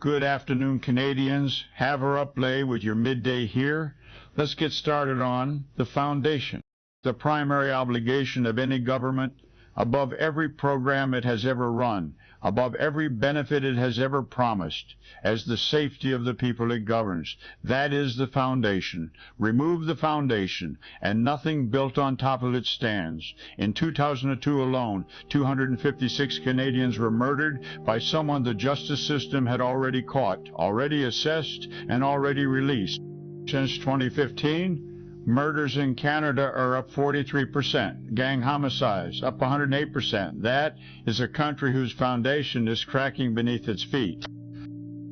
Good afternoon, Canadians. Have her up lay with your midday here. Let's get started on the foundation, the primary obligation of any government, above every program it has ever run, above every benefit it has ever promised, as the safety of the people it governs. That is the foundation. Remove the foundation, and nothing built on top of it stands. In 2002 alone, 256 Canadians were murdered by someone the justice system had already caught, already assessed, and already released. Since 2015, murders in Canada are up 43%. Gang homicides up 108%. That is a country whose foundation is cracking beneath its feet.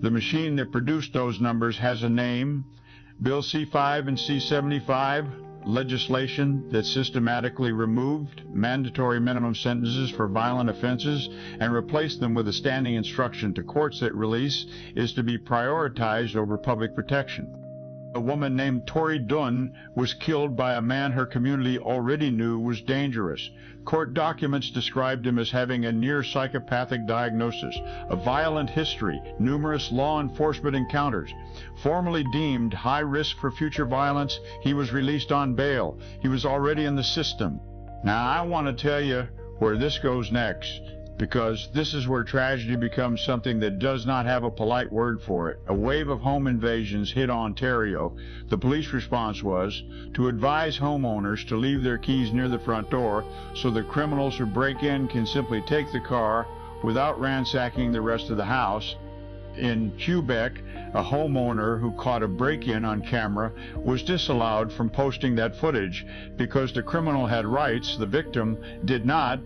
The machine that produced those numbers has a name. Bill C-5 and C-75, legislation that systematically removed mandatory minimum sentences for violent offenses and replaced them with a standing instruction to courts that release, is to be prioritized over public protection. A woman named Tori Dunn was killed by a man her community already knew was dangerous. Court documents described him as having a near psychopathic diagnosis, a violent history, numerous law enforcement encounters. Formerly deemed high risk for future violence, he was released on bail. He was already in the system. Now, I want to tell you where this goes next, because this is where tragedy becomes something that does not have a polite word for it. A wave of home invasions hit Ontario. The police response was to advise homeowners to leave their keys near the front door so the criminals who break in can simply take the car without ransacking the rest of the house. In Quebec, a homeowner who caught a break-in on camera was disallowed from posting that footage because the criminal had rights, the victim did not.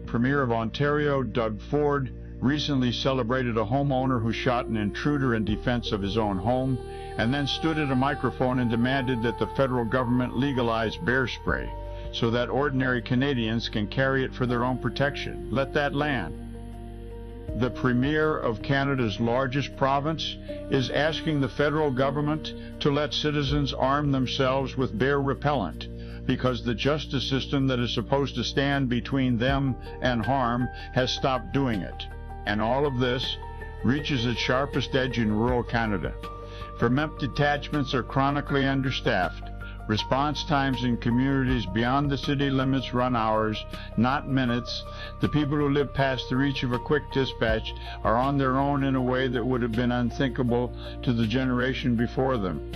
Premier of Ontario, Doug Ford, recently celebrated a homeowner who shot an intruder in defense of his own home, and then stood at a microphone and demanded that the federal government legalize bear spray so that ordinary Canadians can carry it for their own protection. Let that land. The Premier of Canada's largest province is asking the federal government to let citizens arm themselves with bear repellent, because the justice system that is supposed to stand between them and harm has stopped doing it. And all of this reaches its sharpest edge in rural Canada. Vermont detachments are chronically understaffed. Response times in communities beyond the city limits run hours, not minutes. The people who live past the reach of a quick dispatch are on their own in a way that would have been unthinkable to the generation before them.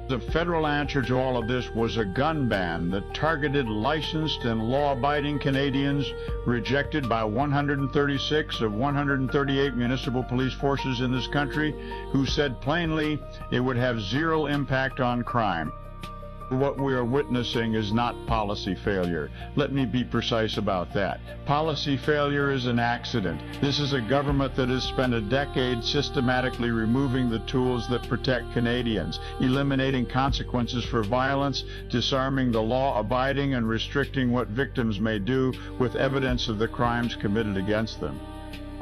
The federal answer to all of this was a gun ban that targeted licensed and law-abiding Canadians, rejected by 136 of 138 municipal police forces in this country, who said plainly it would have zero impact on crime. What we are witnessing is not policy failure. Let me be precise about that. Policy failure is an accident. This is a government that has spent a decade systematically removing the tools that protect Canadians, eliminating consequences for violence, disarming the law-abiding, and restricting what victims may do with evidence of the crimes committed against them.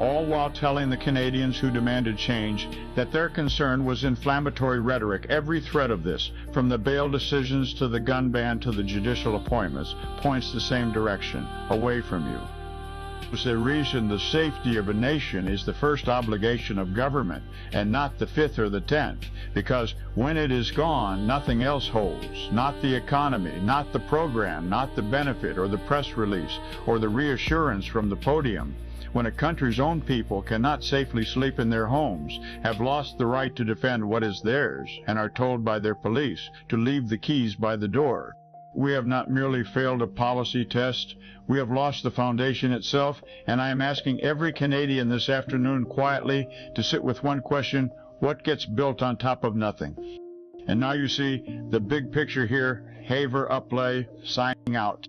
All while telling the Canadians who demanded change that their concern was inflammatory rhetoric. Every thread of this, from the bail decisions to the gun ban to the judicial appointments, points the same direction, away from you. It's the reason the safety of a nation is the first obligation of government, and not the 5th or the 10th, because when it is gone, nothing else holds. Not the economy, not the program, not the benefit or the press release or the reassurance from the podium. When a country's own people cannot safely sleep in their homes, have lost the right to defend what is theirs, and are told by their police to leave the keys by the door. We have not merely failed a policy test, we have lost the foundation itself, and I am asking every Canadian this afternoon quietly to sit with one question: what gets built on top of nothing? And now you see the big picture here. Haver Upley, signing out.